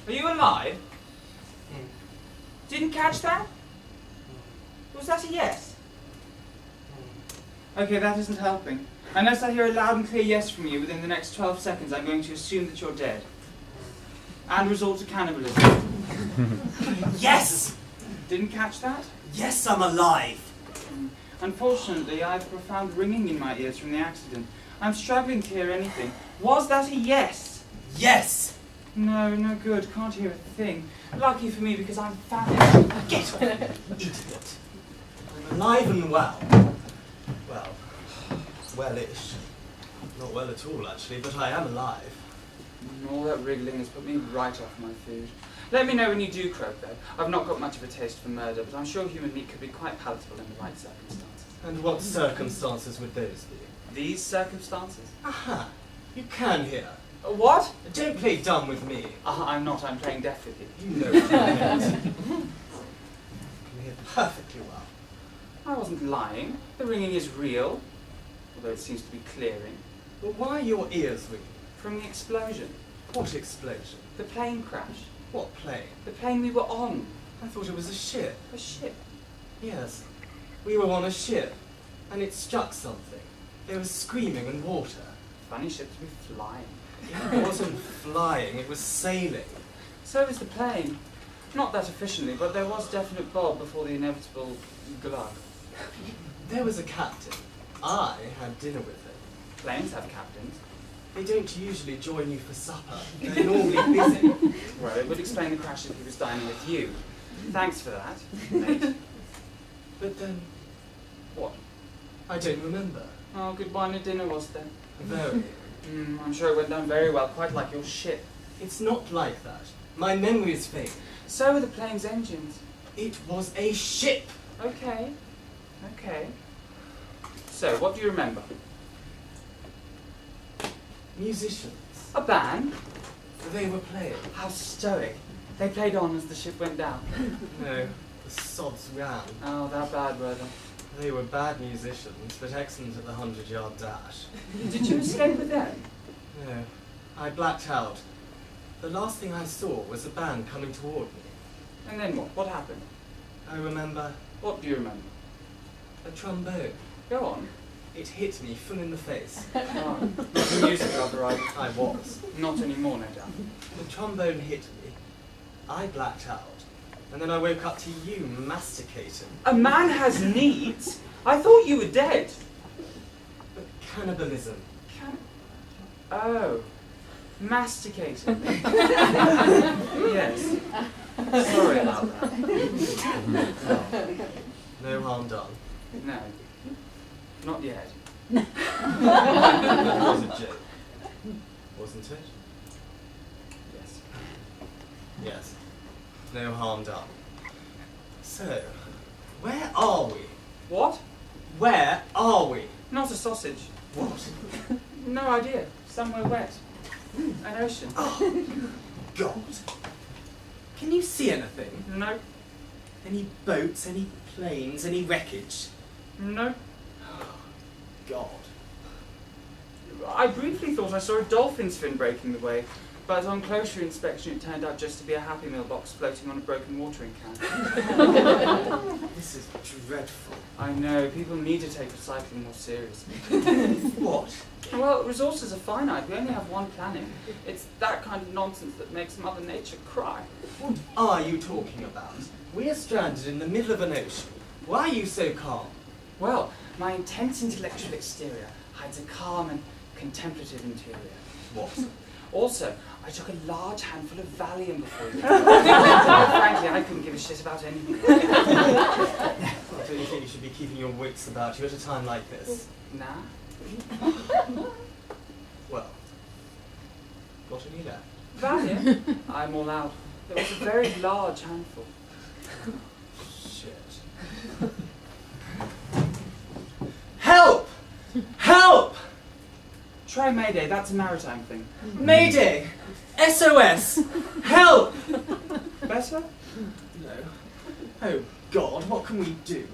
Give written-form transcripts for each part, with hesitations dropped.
Are you alive? Didn't catch that? Was that a yes? Okay, that isn't helping. Unless I hear a loud and clear yes from you within the next 12 seconds, I'm going to assume that you're dead. And resort to cannibalism. Yes! Didn't catch that? Yes, I'm alive. Unfortunately, I have profound ringing in my ears from the accident. I'm struggling to hear anything. Was that a yes? Yes! No, no good. Can't hear a thing. Lucky for me, because I'm famished. Get off, idiot. I'm alive and well. Well, well-ish. Not well at all, actually, but I am alive. All that wriggling has put me right off my food. Let me know when you do croak, though. I've not got much of a taste for murder, but I'm sure human meat could be quite palatable in the right circumstances. And what circumstances would those be? These circumstances? Aha! You can hear. What? Don't play dumb with me. I'm not. I'm playing deaf with you. You know what I meant. You can hear perfectly well. I wasn't lying. The ringing is real, although it seems to be clearing. But why are your ears ringing? From the explosion. What explosion? The plane crash. What plane? The plane we were on. I thought it was a ship. A ship. Yes. We were on a ship, and it struck something. There was screaming and water. Funny ship to be flying. It wasn't flying, it was sailing. So was the plane. Not that efficiently, but there was definite bob before the inevitable glug. There was a captain. I had dinner with him. Planes have captains. They don't usually join you for supper. They're normally busy. Well, it would explain the crash if he was dining with you. Thanks for that, mate. But then, What? I don't remember. Oh, good wine and dinner was there. Very. I'm sure it went down very well, quite like your ship. It's not like that. My memory is fake. So were the plane's engines. It was a ship. Okay. Okay. So, what do you remember? Musicians. A band? They were playing. How stoic. They played on as the ship went down. No, the sods ran. Oh, that bad weather. They were bad musicians, but excellent at the 100-yard dash. Did you escape with them? No, I blacked out. The last thing I saw was a band coming toward me. And then what? What happened? I remember What do you remember? a trombone. Go on. It hit me full in the face. Oh, not the music lover, I was. Not anymore, no doubt. The trombone hit me. I blacked out. And then I woke up to you masticating. A man has needs? I thought you were dead. But cannibalism. Oh. Masticating. Yes. Sorry about that. No harm done. No. Not yet. It was a joke. Wasn't it? Yes. Yes. No harm done. So, where are we? What? Where are we? Not a sausage. What? No idea. Somewhere wet. An ocean. Oh, God. Can you see anything? No. Any boats, any planes, any wreckage? No. God. I briefly thought I saw a dolphin's fin breaking the wave, but on closer inspection it turned out just to be a Happy Meal box floating on a broken watering can. This is dreadful. I know, people need to take recycling more seriously. What? Well, resources are finite, we only have one planet. It's that kind of nonsense that makes Mother Nature cry. What are you talking about? We're stranded in the middle of an ocean. Why are you so calm? Well, my intense intellectual exterior hides a calm and contemplative interior. What? Also, I took a large handful of Valium before you. Frankly, I couldn't give a shit about anything. Don't you think you should be keeping your wits about you at a time like this? Nah. Well, got any left? Valium? I'm all out. It was a very large handful. Shit. Help! Help! Try Mayday, that's a maritime thing. Mayday! SOS! Help! Better? No. Oh God, what can we do?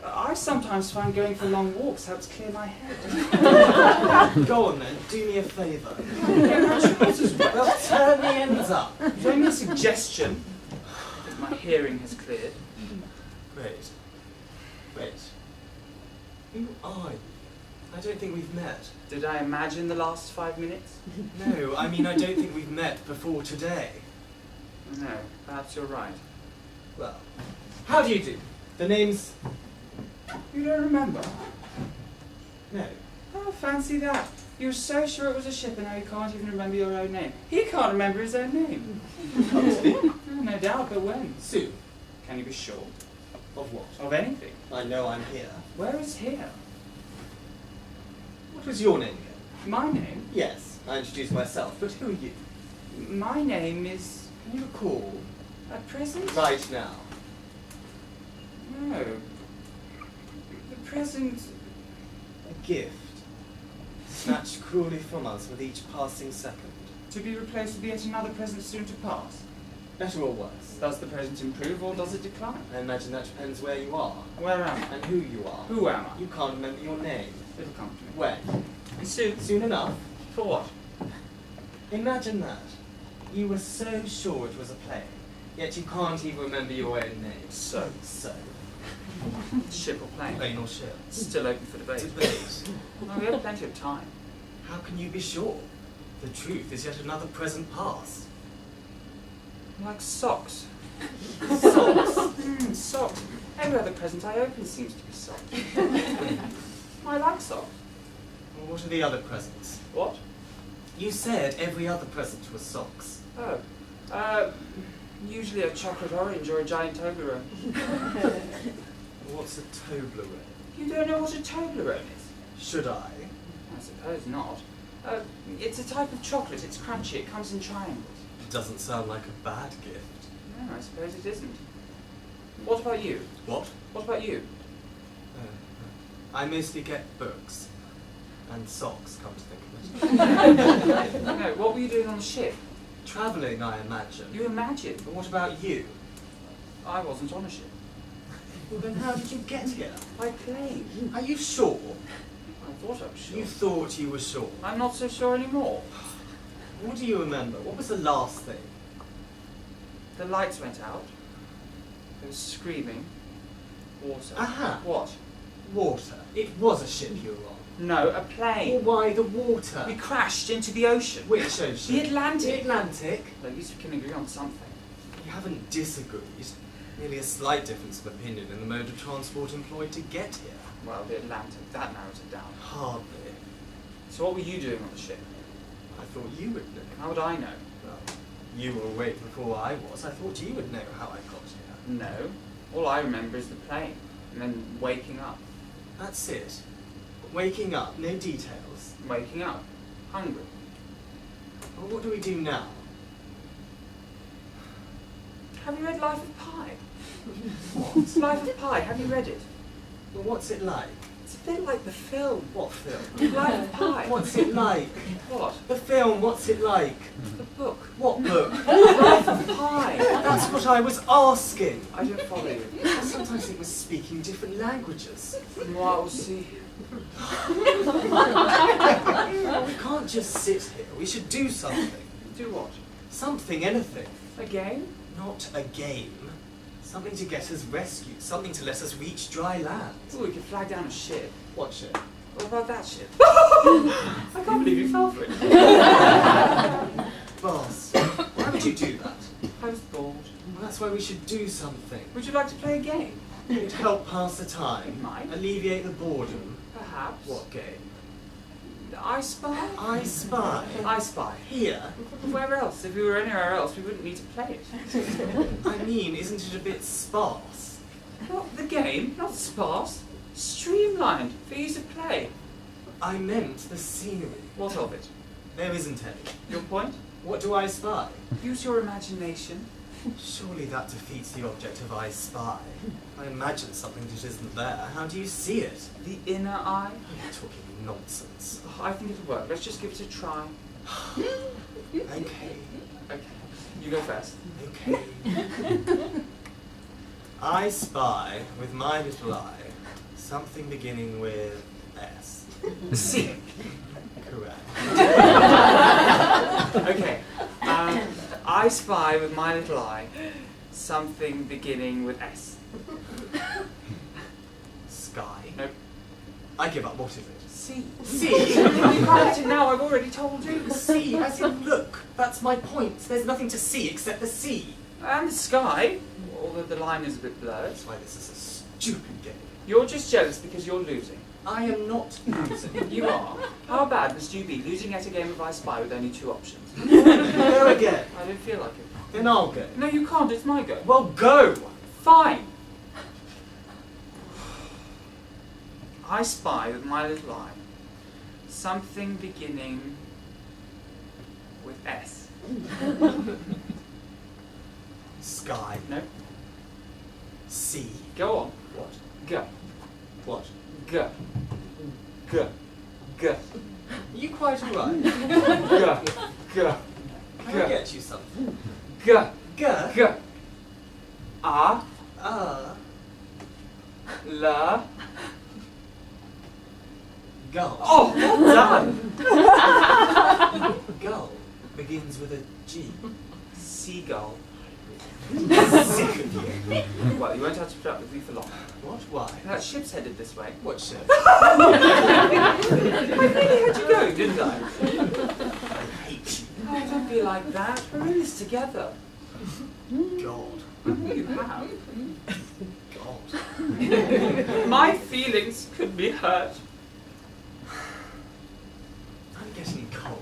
I sometimes find going for long walks helps clear my head. Go on then, do me a favour. Well, Well, turn the ends up. it's only a suggestion. I think my hearing has cleared. Wait. Who are you? I don't think we've met. Did I imagine the last 5 minutes? No, I mean I don't think we've met before today. No, perhaps you're right. Well, how do you do? The name's... You don't remember? No. Oh, fancy that. You were so sure it was a ship and now you can't even remember your own name. He can't remember his own name. No doubt, but when? Soon. Can you be sure? Of what? Of anything. I know I'm here. Where is here? What was your name again? My name? Yes, I introduced myself, but who are you? My name is... Can you recall? At present? Right now. No. The present... A gift. Snatched cruelly from us with each passing second. To be replaced with yet another present soon to pass. Better or worse? Does the present improve or does it decline? I imagine that depends where you are. Where am I? And who you are. Who am I? You can't remember your name. It'll come to me. When? And soon? Soon enough. For what? Imagine that. You were so sure it was a plane, yet you can't even remember your own name. So? Ship or plane? Plane or ship? Still open for debate. Debate. Oh, we have plenty of time. How can you be sure? The truth is yet another present past. Like socks. Socks. Socks. Every other present I open seems to be socks. I like socks. Well, what are the other presents? What? You said every other present was socks. Oh. Usually a chocolate orange or a giant Toblerone. What's a Toblerone? You don't know what a Toblerone is? Should I? I suppose not. It's a type of chocolate. It's crunchy. It comes in triangles. It doesn't sound like a bad gift. No, I suppose it isn't. What about you? What? What about you? I mostly get books. And socks, come to think of it. No, what were you doing on the ship? Travelling, I imagine. You imagine. But what about you? I wasn't on a ship. Well, then how did you get here? By plane. Are you sure? I thought I was sure. You thought you were sure. I'm not so sure anymore. What do you remember? What was the last thing? The lights went out. There was screaming. Water. Aha! What? Water. It was a ship you were on. No, a Well, plane. why the water? We crashed into the ocean. Which ocean? The Atlantic. The Atlantic? At least we can agree on something. We haven't disagreed. Merely a slight difference of opinion in the mode of transport employed to get here. Well, the Atlantic, that narrows it down. Hardly. So what were you doing on the ship? I thought you would know. How would I know? Well, you were awake before I was. I thought you would know how I got here. No. All I remember is the plane. And then waking up. That's it. Waking up, no details. Waking up. Hungry. Well, what do we do now? Have you read Life of Pi? What? Life of Pi, have you read it? Well, what's it like? It's a bit like the film. What film? Life of Pi. What's it like? What? The film, what's it like? The book. What book? Life of Pi. That's what I was asking. I don't follow you. Sometimes it was speaking different languages. Moi aussi. We can't just sit here. We should do something. Do what? Something, anything. A game? Not a game. Something to get us rescued. Something to let us reach dry land. Oh, we could flag down a ship. What ship? What about that ship? I can't believe you fell for it. Boss, why would you do that? I was bored. Well, that's why we should do something. Would you like to play a game? It'd help pass the time. It might. Alleviate the boredom. Perhaps. What game? I Spy? I Spy. I Spy. Here? Where else? If we were anywhere else, we wouldn't need to play it. I mean, isn't it a bit sparse? Not the game, not sparse. Streamlined for ease of play. I meant the scenery. What of it? There isn't any. Your point? What do I spy? Use your imagination. Surely that defeats the object of I spy. I imagine something that isn't there. How do you see it? The inner eye. You're talking nonsense. Oh, I think it'll work. Let's just give it a try. Okay. Okay. You go first. Okay. I spy with my little eye something beginning with S. C. Correct. Okay. I spy with my little eye something beginning with S. Sky. Nope. I give up. What is it? C. C. You can't get it now. I've already told you. C, as in look. That's my point. There's nothing to see except the sea. And the sky, although the line is a bit blurred. That's why this is a stupid game. You're just jealous because you're losing. I am not losing. You are. How bad must you be losing at a game of I Spy with only 2 options? Go again. I don't feel like it. Then I'll go. No, you can't. It's my go. Well, go. Fine. I spy with my little eye something beginning with S. Sky. No. Sea. Go on. What? Go. What? Go. Go. Go. You quite right. Go. Go. Can I Go. get you something? Go. Go. Go. Ah. La. Gull. Oh, well done. Gull begins with a G. Seagull. Sick of you. Well, you won't have to put up with me for long. What? Why? That ship's headed this way. What ship? I really had you going, didn't I? I hate you. Oh, don't be like that. We're in this together. God. You have. God. My feelings could be hurt. I'm getting cold.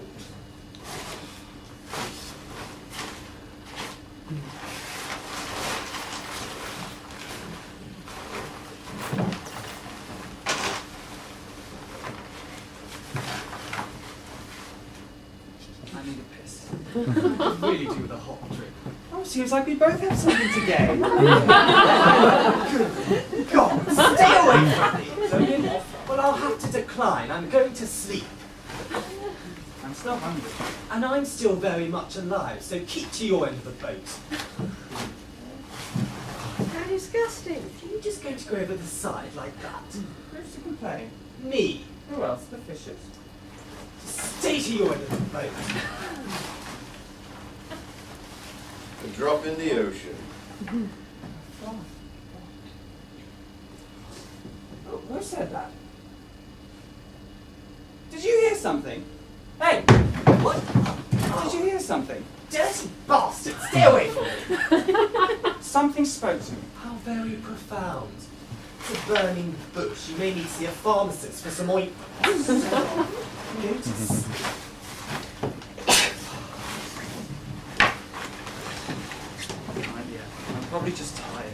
I need a piss. I really do the hot drink. Oh, seems like we both have something to gain. God, stay away from me! Don't get off. Well, I'll have to decline. I'm going to sleep. I'm still hungry. And I'm still very much alive, so keep to your end of the boat. How disgusting. Are you just going to go over the side like that? Who's to complain? Me? Who else? The fishes. Stay to your end of the boat. A drop in the ocean. Oh, who said that? Did you hear something? Hey! What? Did you hear something? Dirty bastard! Stay away from me! Something spoke to me. How very profound. It's a burning bush. You may need to see a pharmacist for some ointment. Go to sleep. Idea. I'm probably just tired.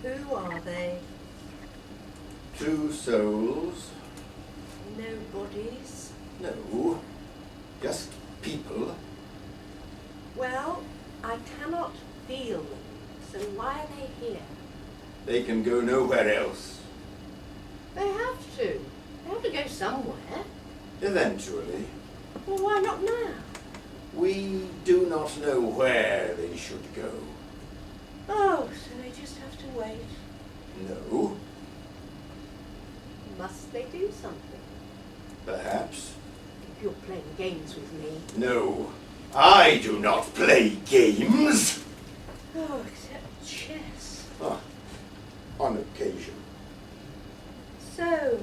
Who are they? 2 souls. No bodies? No. Just people. Well, I cannot feel them, so why are they here? They can go nowhere else. They have to. They have to go somewhere. Eventually. Well, why not now? We do not know where they should go. Oh, so they just have to wait. No. Must they do something? Perhaps. If you're playing games with me. No. I do not play games. Oh, except chess. Ah, on occasion. So,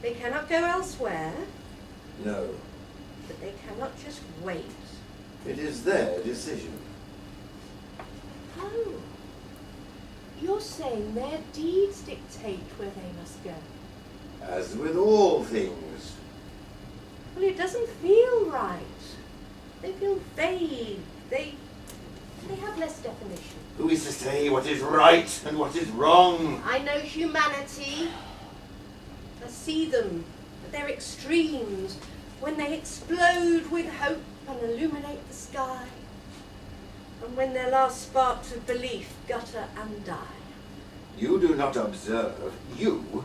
they cannot go elsewhere, No. but they cannot just wait. It is their decision. Oh, you're you're saying their deeds dictate where they must go? As with all things. Well, it doesn't feel right. They feel vague. They have less definition. Who is to say what is right and what is wrong? I know humanity. I see them at their extremes when they explode with hope and illuminate the sky, and when their last sparks of belief gutter and die. You do not observe, you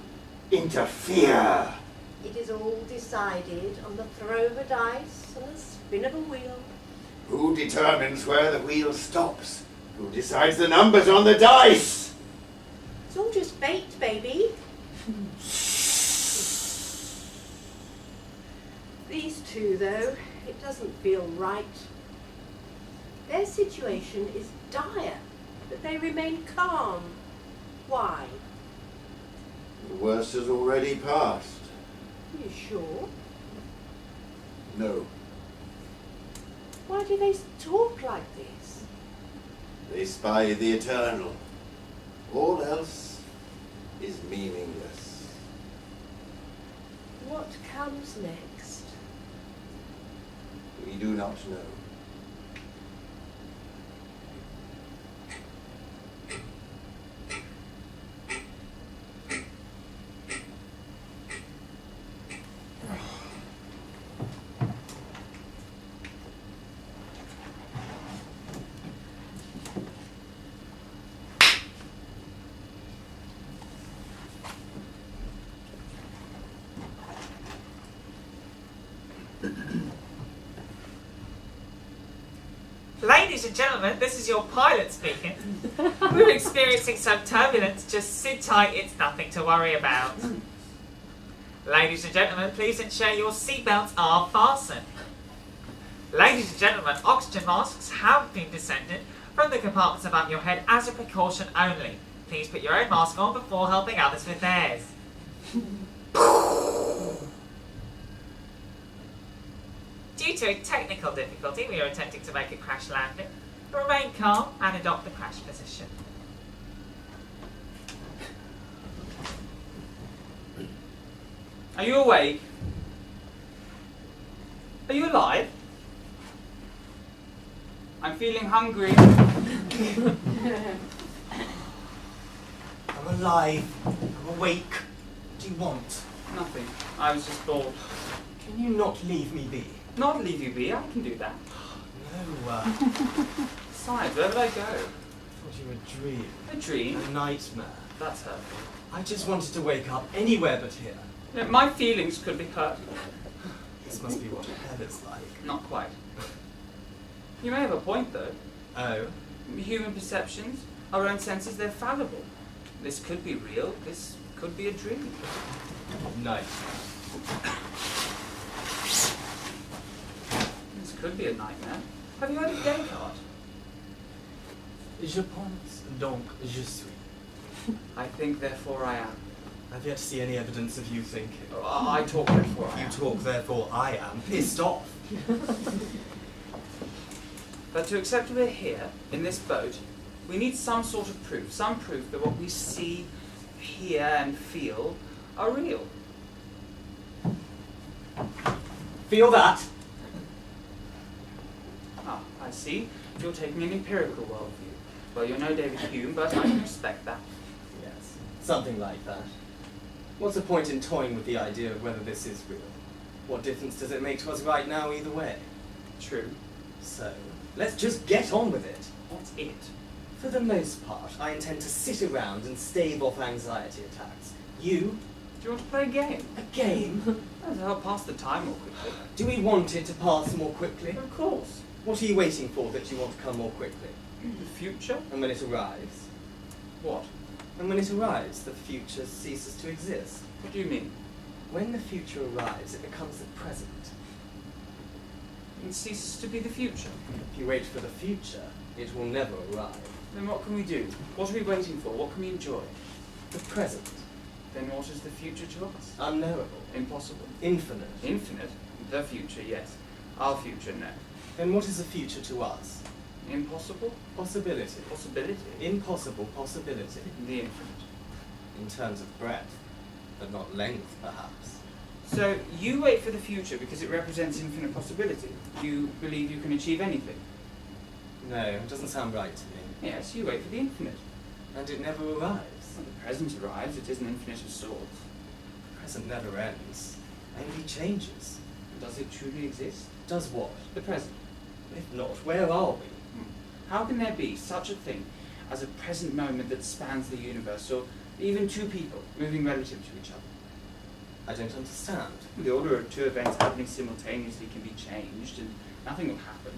interfere. It is all decided on the throw of a dice and the spin of a wheel. Who determines where the wheel stops? Who decides the numbers on the dice? It's all just fate, baby. These two, though, it doesn't feel right. Their situation is dire, but they remain calm. Why? The worst has already passed. Are you sure? No, Why do they talk like this? they spy the eternal. All else is meaningless. What comes next? We do not know. Ladies and gentlemen, this is your pilot speaking. We're experiencing some turbulence. Just sit tight, it's nothing to worry about. Ladies and gentlemen, please ensure your seatbelts are fastened. Ladies and gentlemen, oxygen masks have been descended from the compartments above your head as a precaution only. Please put your own mask on before helping others with theirs. Due to a technical difficulty, we are attempting to make a crash landing. Remain calm and adopt the crash position. Are you awake? Are you alive? I'm feeling hungry. I'm alive. I'm awake. What do you want? Nothing. I was just bored. Can you not leave me be? Not leave you be, I can do that. No, Besides, where would I go? I thought you were a dream. A dream? A nightmare. That's hurtful. I just wanted to wake up anywhere but here. Yeah, my feelings could be hurt. This must be what hell is like. Not quite. You may have a point, though. Oh? Human perceptions, our own senses, they're fallible. This could be real, this could be a dream. Nightmare. This could be a nightmare. Have you heard of Descartes? Je pense, donc je suis. I think, therefore I am. I've yet to see any evidence of you thinking. I talk, therefore I You am. talk, therefore I am. Pissed off. But to accept we're here, in this boat, we need some sort of proof. Some proof that what we see, hear, and feel are real. Feel that? Ah, I see. You're taking an empirical worldview. Well, you're no David Hume, but I can respect that. Yes, something like that. What's the point in toying with the idea of whether this is real? What difference does it make to us right now either way? True. So, let's just get on with it. What's it? For the most part, I intend to sit around and stave off anxiety attacks. You? Do you want to play a game? A game? To help pass the time more quickly. Do we want it to pass more quickly? Of course. What are you waiting for that you want to come more quickly? The future? And when it arrives? What? And when it arrives, the future ceases to exist. What do you mean? When the future arrives, it becomes the present. It ceases to be the future. If you wait for the future, it will never arrive. Then what can we do? What are we waiting for? What can we enjoy? The present. Then what is the future to us? Unknowable. Impossible. Infinite. Infinite. The future, yes. Our future, no. Then what is the future to us? Impossible? Possibility. Possibility? Impossible possibility. The infinite. In terms of breadth, but not length, perhaps. So, you wait for the future because it represents infinite possibility. You believe you can achieve anything. No, it doesn't sound right to me. Yes, you wait for the infinite. And it never arrives. When the present arrives, it isn't infinite of sorts. The present never ends. Only changes. Does it truly exist? Does what? The present. If not, where are we? How can there be such a thing as a present moment that spans the universe, or even two people moving relative to each other? I don't understand. The order of two events happening simultaneously can be changed, and nothing will happen.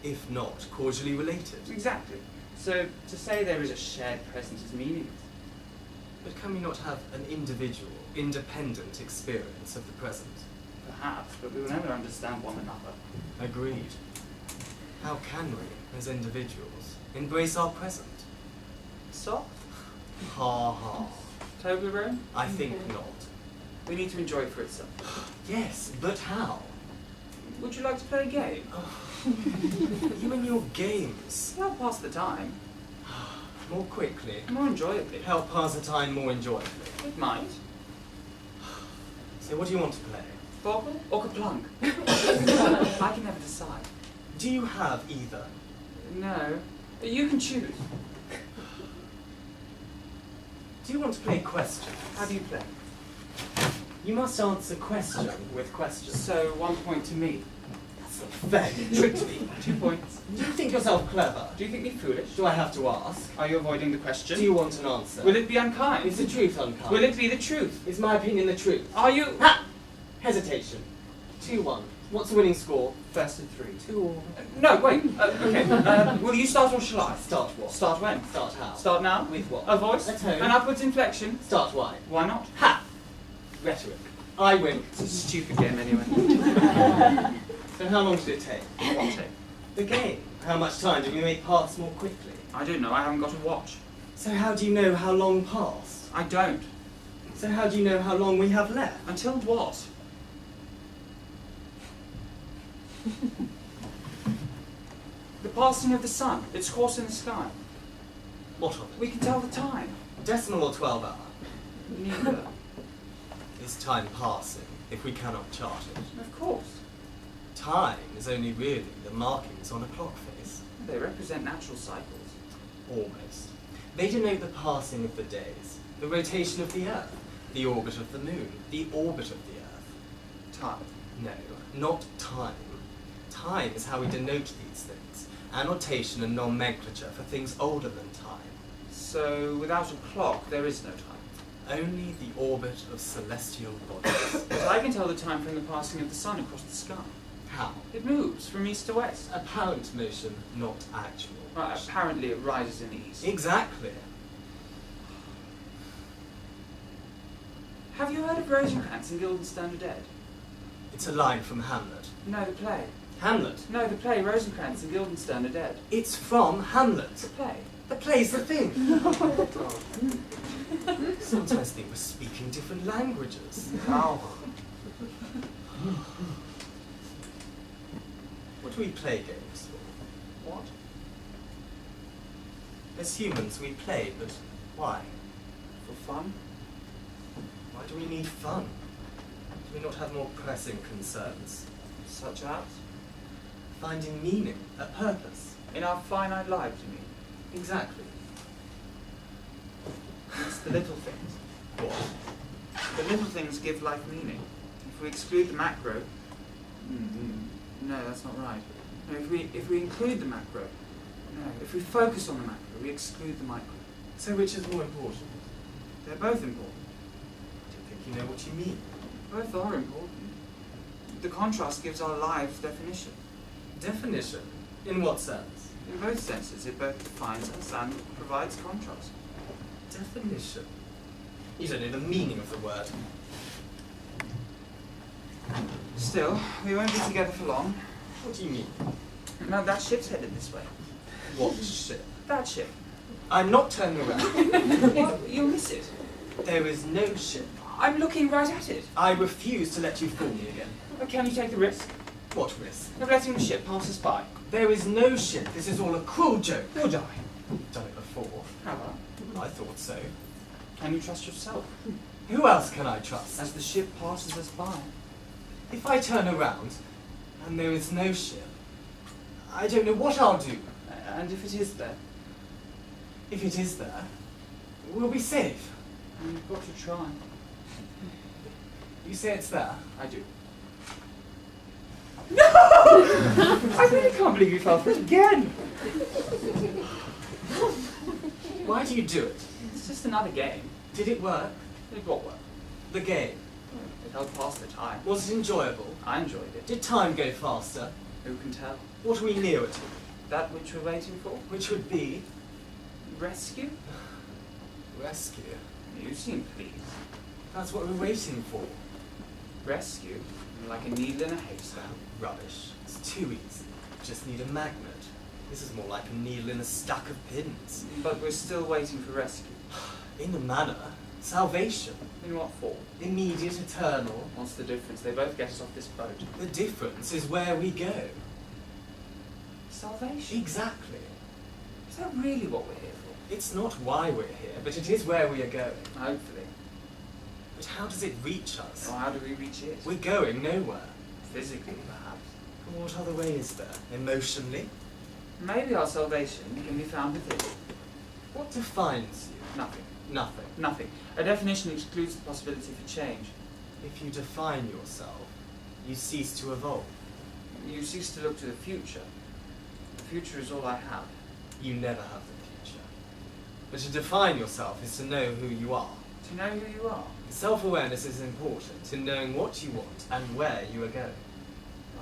If not causally related. Exactly. So, to say there is a shared present is meaningless. But can we not have an individual, independent experience of the present? Perhaps, but we will never understand one another. Agreed. How can we, as individuals, embrace our present? Soft? Ha ha. Toblerone? I think not. We need to enjoy it for itself. Yes, but how? Would you like to play a game? You and your games. Well, pass the time. More quickly. More enjoyably. Help pass the time more enjoyably. It might. So what do you want to play? Boggle or Kaplunk? I can never decide. Do you have either? No. You can choose. Do you want to play question? How do you play? You must answer question with question. So, 1 point to me. That's not fair. You tricked me. 2 points. Do you think yourself clever? Do you think me foolish? Do I have to ask? Are you avoiding the question? Do you want an answer? Will it be unkind? Is the truth unkind? Will it be the truth? Is my opinion the truth? Are you... Ha! Hesitation. 2-1. What's the winning score? First and 3. 2-all. No, wait. Okay. Will you start or shall I? Start what? Start when? Start how? Start now? With what? A voice? A tone? An upwards inflection? Start why? Why not? Ha! Rhetoric. I win. It's a stupid game anyway. So how long did it take? What take? The game. How much time did we make pass more quickly? I don't know. I haven't got a watch. So how do you know how long passed? I don't. So how do you know how long we have left? Until what? The passing of the sun, its course in the sky. What of it? We can tell the time. Decimal or 12 hour? Neither. Is time passing if we cannot chart it? Of course. Time is only really the markings on a clock face. They represent natural cycles. Almost. They denote the passing of the days, the rotation of the Earth, the orbit of the Moon, the orbit of the Earth. Time. No, not time. Time is how we denote these things. Annotation and nomenclature for things older than time. So, without a clock, there is no time. Only the orbit of celestial bodies. But I can tell the time from the passing of the sun across the sky. How? It moves from east to west. Apparent motion, not actual. Right, apparently it rises in the east. Exactly. Have you heard of Rosencrantz and Guildenstern are Dead? It's a line from Hamlet. No, the play. Hamlet? No, the play Rosencrantz and Guildenstern are Dead. It's from Hamlet. The play. The play's the thing. Sometimes think we're speaking different languages. Oh. What do we play games for? What? As humans, we play, but why? For fun? Why do we need fun? Do we not have more pressing concerns? Such as? Finding meaning, a purpose. In our finite lives, you mean? Exactly. It's the little things. What? The little things give life meaning. If we exclude the macro... No, that's not right. No, if we include the macro... No, if we focus on the macro, we exclude the micro. So which is more important? They're both important. I don't think you know what you mean. Both are important. The contrast gives our lives definition. Definition? In what sense? In both senses, it both defines us and provides contrast. Definition? You don't know the meaning of the word. Still, we won't be together for long. What do you mean? No, that ship's headed this way. What ship? That ship. I'm not turning around. Well, you'll miss it. There is no ship. I'm looking right at it. I refuse to let you fool me again. But can you take the risk What risk? of letting the ship pass us by? There is no ship. This is all a cruel joke. Would I? Done it before. Have I? I thought so. Can you trust yourself? Who else can I trust? As the ship passes us by. If I turn around and there is no ship, I don't know what I'll do. And if it is there? If it is there, we'll be safe. You've got to try. You say it's there? I do. No! I really can't believe you fell for it again. Why do you do it? It's just another game. Did it work? It got work. The game. It helped pass the time. Was it enjoyable? I enjoyed it. Did time go faster? Who can tell? What are we nearer to? That which we're waiting for? Which would be Rescue? rescue. You seem pleased. That's what we're waiting for. Rescue? Like a needle in a haystack. Rubbish. It's too easy. Just need a magnet. This is more like a needle in a stack of pins. But we're still waiting for rescue. In a manner, salvation. In what form? Immediate, eternal. What's the difference? They both get us off this boat. The difference is where we go. Salvation? Exactly. Is that really what we're here for? It's not why we're here, but it is where we are going. Hopefully. But how does it reach us? Or how do we reach it? We're going nowhere. Physically, perhaps. What other way is there? Emotionally? Maybe our salvation can be found within. What defines you? Nothing. Nothing. Nothing. A definition excludes the possibility for change. If you define yourself, you cease to evolve. You cease to look to the future. The future is all I have. You never have the future. But to define yourself is to know who you are. To know who you are. Self-awareness is important in knowing what you want and where you are going.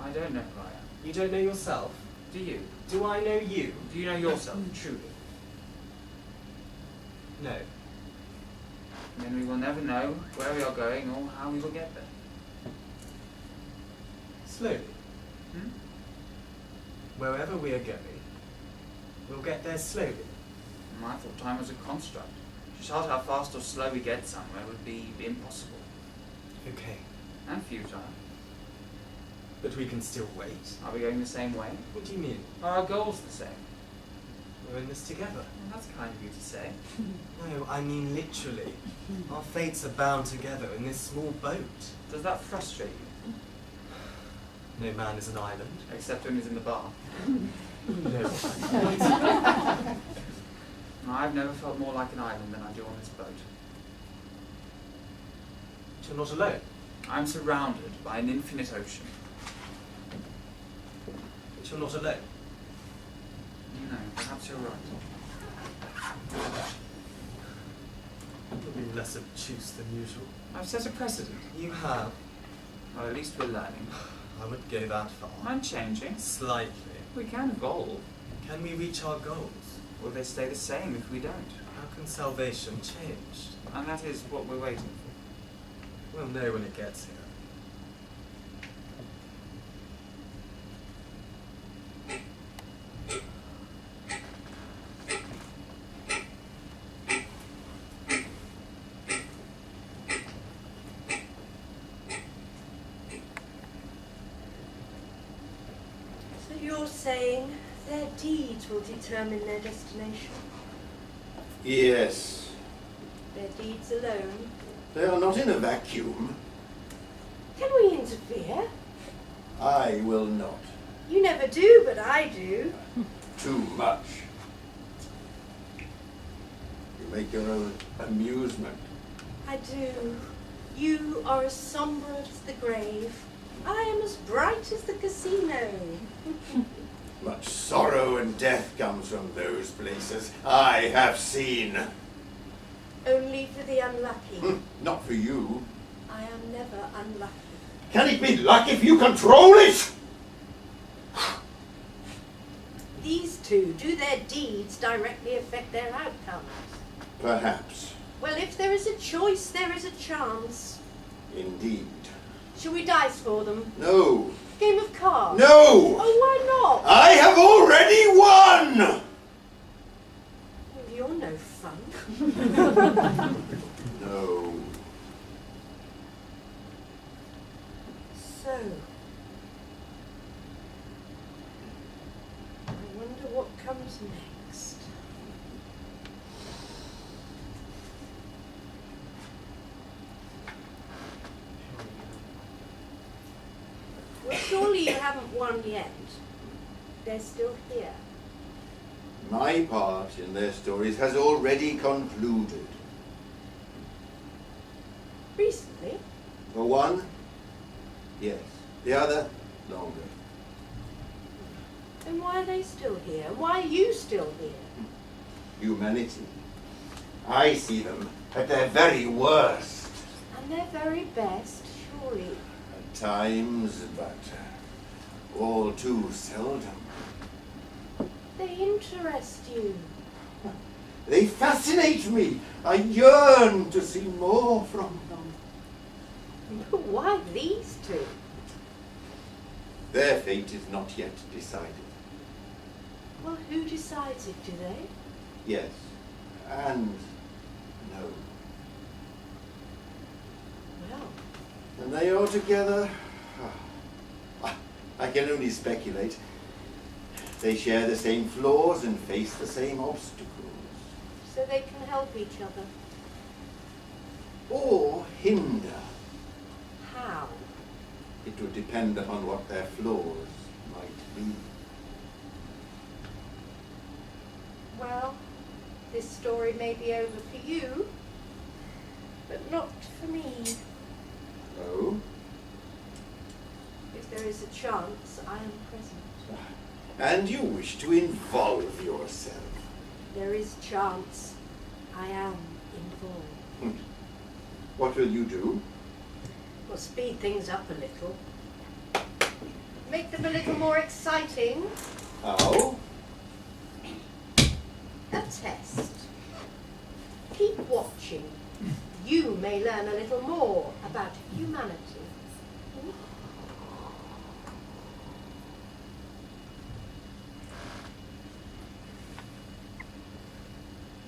I don't know who I am. You don't know yourself? Do you? Do I know you? Do you know yourself, truly? No. Then we will never know where we are going or how we will get there. Slowly. Hmm? Wherever we are going, we'll get there slowly. I thought time was a construct. To chart how fast or slow we get somewhere would be impossible. Okay. And futile. But we can still wait. Are we going the same way? What do you mean? Are our goals the same? We're in this together. Well, that's kind of you to say. No, I mean literally. Our fates are bound together in this small boat. Does that frustrate you? No man is an island. Except when he's in the bar. No. I've never felt more like an island than I do on this boat. But you're not alone. I'm surrounded by an infinite ocean. But you're not alone. No, perhaps you're right. You'll be less obtuse than usual. I've set a precedent. You have. Well, at least we're learning. I wouldn't go that far. I'm changing. Slightly. We can evolve. Can we reach our goals? Will they stay the same if we don't? How can salvation change? And that is what we're waiting for. We'll know when it gets here. So you're saying their deeds will determine their destination? Yes. Their deeds alone? They are not in a vacuum. Can we interfere? I will not. You never do, but I do. Too much. You make your own amusement. I do. You are as sombre as the grave. I am as bright as the casino. Much sorrow and death comes from those places. I have seen. Only for the unlucky. Not for you. I am never unlucky. Can it be luck if you control it? These two, do their deeds directly affect their outcomes? Perhaps. Well, if there is a choice, there is a chance. Indeed. Shall we dice for them? No. Game of cards? No! Oh, why not? I have already won! Well, you're no fun. No. So, next? Well, surely you haven't won yet. They're still here. My part in their stories has already concluded. Recently? For one, yes. The other, longer. Then why are they still here? Why are you still here? Humanity. I see them at their very worst. And their very best, surely. At times, but all too seldom. They interest you. They fascinate me. I yearn to see more from them. But why these two? Their fate is not yet decided. Well, who decides it, do they? Yes, and no. Well, And they all together, I can only speculate. They share the same flaws and face the same obstacles. so they can help each other. Or hinder. How? It would depend upon what their flaws might be. Well, this story may be over for you, but not for me. Oh? If there is a chance, I am present. And you wish to involve yourself. There is chance. I am involved. What will you do? We'll speed things up a little. Make them a little more exciting. How? A test. Keep watching. You may learn a little more about humanity.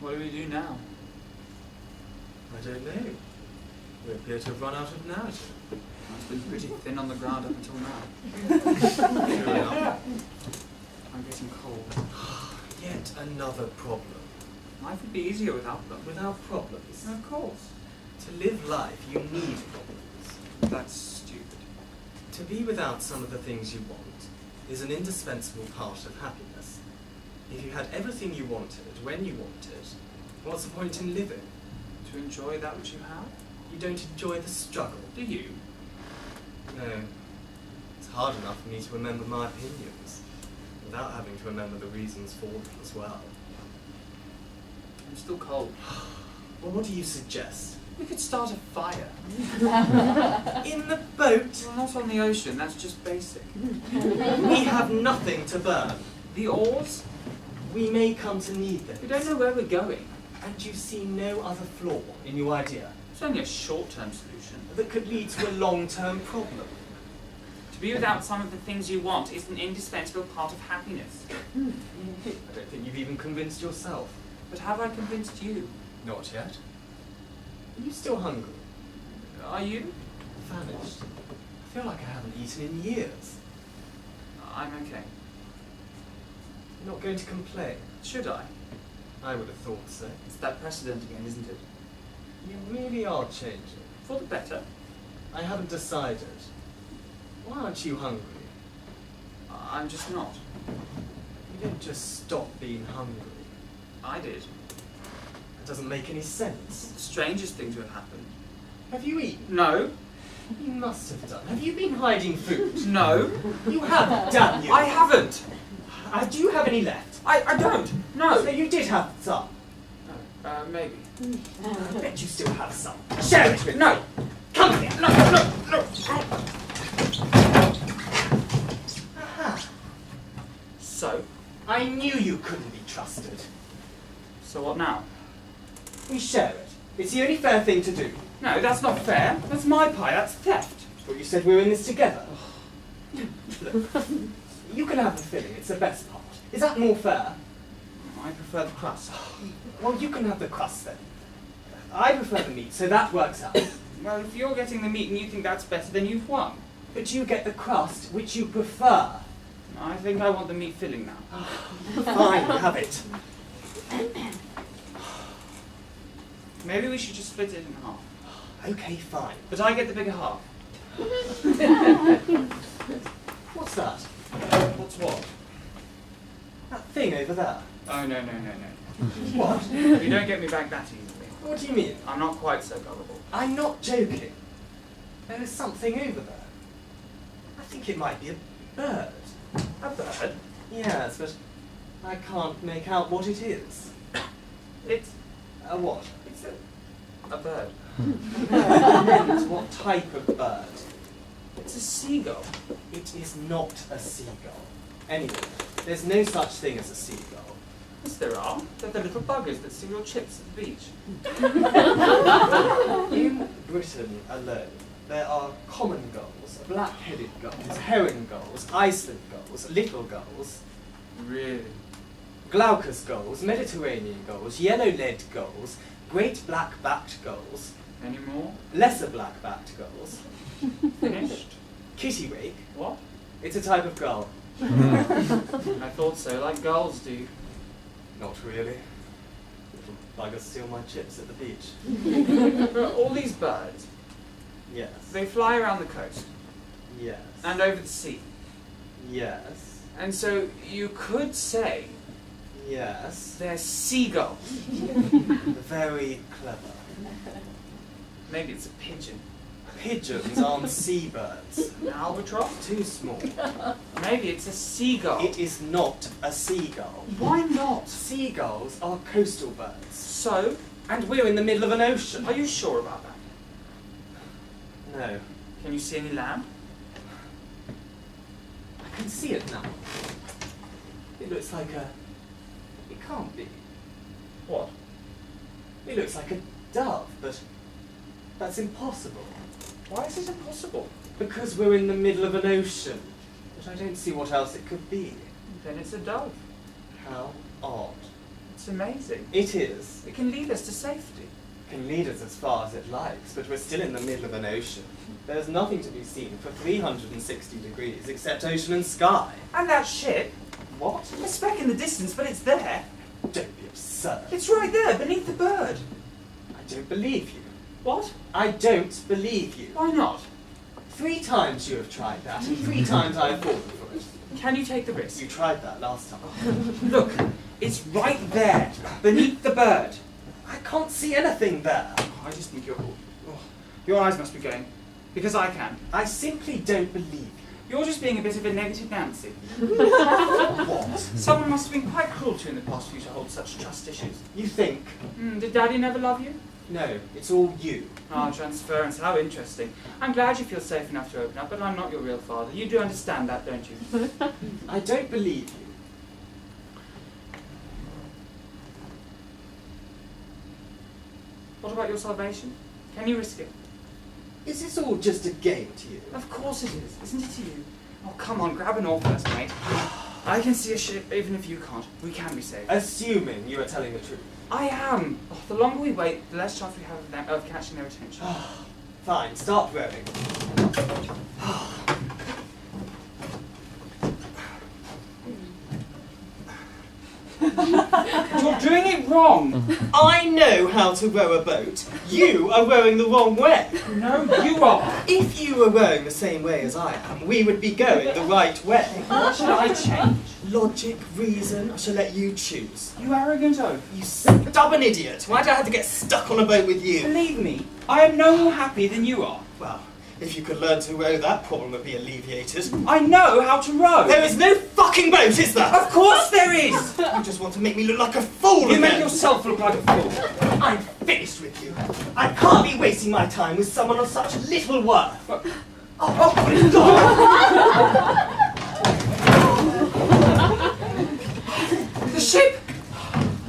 What do we do now? I don't know. We appear to have run out of narrative. It's been pretty thin on the ground up until now. Here we are. I'm getting cold. Yet another problem. Life would be easier without them. Without problems. Of course. To live life, you need problems. That's stupid. To be without some of the things you want is an indispensable part of happiness. If you had everything you wanted, when you wanted, what's the point in living? To enjoy that which you have? You don't enjoy the struggle. Do you? No. It's hard enough for me to remember my opinions, without having to remember the reasons for them as well. I'm still cold. Well, what do you suggest? We could start a fire. In the boat? Well, not on the ocean, that's just basic. We have nothing to burn. The oars? We may come to need them. We don't know where we're going. And you see no other flaw in your idea It's only a short-term solution. that could lead to a long-term problem. To be without some of the things you want is an indispensable part of happiness. I don't think you've even convinced yourself. But have I convinced you? Not yet. Are you still hungry? Are you? Famished? I feel like I haven't eaten in years. I'm okay. You're not going to complain? Should I? I would have thought so. It's that precedent again, isn't it? You really are changing. For the better. I haven't decided. Why aren't you hungry? I'm just not. You don't just stop being hungry. I did. That doesn't make any sense. The strangest thing to have happened. Have you eaten? No. You must have done. Have you been hiding food? No. You haven't, damn you! I haven't. Do you have any left? I don't. No. So you did have some. Maybe. I bet you still have some. Share it with me. No. Come here. No. Aha. So? I knew you couldn't be trusted. So what now? We share it. It's the only fair thing to do. No, that's not fair. That's my pie. That's theft. But you said we were in this together. Look, you can have the filling. It's the best part. Is that more fair? I prefer the crust. Well, you can have the crust then. I prefer the meat, so that works out. Well, if you're getting the meat and you think that's better, then you've won. But you get the crust, which you prefer. I think I want the meat filling now. Fine, have it. Maybe we should just split it in half. Okay, fine. But I get the bigger half. What's that? What's what? That thing over there. Oh, no. What? You don't get me back that easily. What do you mean? I'm not quite so gullible. I'm not joking. There is something over there. I think it might be a bird. A bird? Yes, but I can't make out what it is. It's A what? It's a bird. And what type of bird? It's a seagull. It is not a seagull. Anyway, there's no such thing as a seagull. Yes, there are. They're the little buggers that steal your chips at the beach. In Britain alone, there are common gulls, black-headed gulls, herring gulls, Iceland gulls, little gulls, Really? glaucous gulls, Mediterranean gulls, yellow-lead gulls, great black-backed gulls, Any more? lesser black-backed gulls, Finished? kittiwake. What? It's a type of gull. I thought so, like gulls do. Not really. Little buggers steal my chips at the beach. But all these birds, Yes. they fly around the coast Yes. and over the sea. Yes. And so you could say Yes. they're seagulls. Very clever. Maybe it's a pigeon. Pigeons aren't seabirds. An albatross? Too small. Maybe it's a seagull. It is not a seagull. Why not? Seagulls are coastal birds. So, And we're in the middle of an ocean. are you sure about that? No. Can you see any land? I can see it now. It looks like a... It can't be. What? It looks like a dove, but that's impossible. Why is it impossible? Because we're in the middle of an ocean. But I don't see what else it could be. Then it's a dove. How odd. It's amazing. It is. It can lead us to safety. It can lead us as far as it likes, but we're still in the middle of an ocean. There's nothing to be seen for 360 degrees except ocean and sky. And that ship? What? A speck in the distance, but it's there. Don't be absurd. It's right there, beneath the bird. I don't believe you. What? I don't believe you. Why not? 3 times you have tried that, and 3 times I have fallen for it. Can you take the risk? You tried that last time. Look, it's right there, beneath the bird. I can't see anything there. I just think your eyes must be going, because I can. I simply don't believe you. You're just being a bit of a negative Nancy. What? Someone must have been quite cruel to you in the past for you to hold such trust issues. You think? Did Daddy never love you? No, it's all you. Ah, transference, how interesting. I'm glad you feel safe enough to open up, but I'm not your real father. You do understand that, don't you? I don't believe you. What about your salvation? Can you risk it? Is this all just a game to you? Of course it is, isn't it to you? Oh, come on, grab an oar first, mate. I can see a ship, even if you can't. We can be saved. Assuming you are telling the truth. I am. Oh, the longer we wait, the less chance we have of catching their attention. Fine, start rowing. You're doing it wrong. I know how to row a boat. You are rowing the wrong way. No, you are. If you were rowing the same way as I am, we would be going the right way. What should I change? Logic, reason, I shall let you choose. You arrogant oaf. You stubborn idiot. Why did I have to get stuck on a boat with you? Believe me, I am no more happy than you are. Well, if you could learn to row, that problem would be alleviated. I know how to row. There is no fucking boat, is there? Of course there is. You just want to make me look like a fool You again. make yourself look like a fool. I'm finished with you. I can't be wasting my time with someone of such little worth. Oh, God! The ship!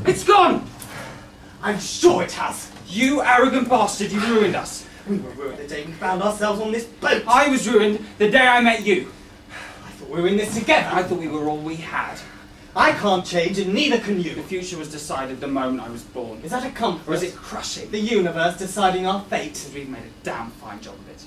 It's gone! I'm sure it has. You arrogant bastard, you ruined us. We were ruined the day we found ourselves on this boat. I was ruined the day I met you. I thought we were in this together. I thought we were all we had. I can't change and neither can The you. future was decided the moment I was born. Is that a comfort? Or is it crushing? The universe deciding our fate? Because we've made a damn fine job of it.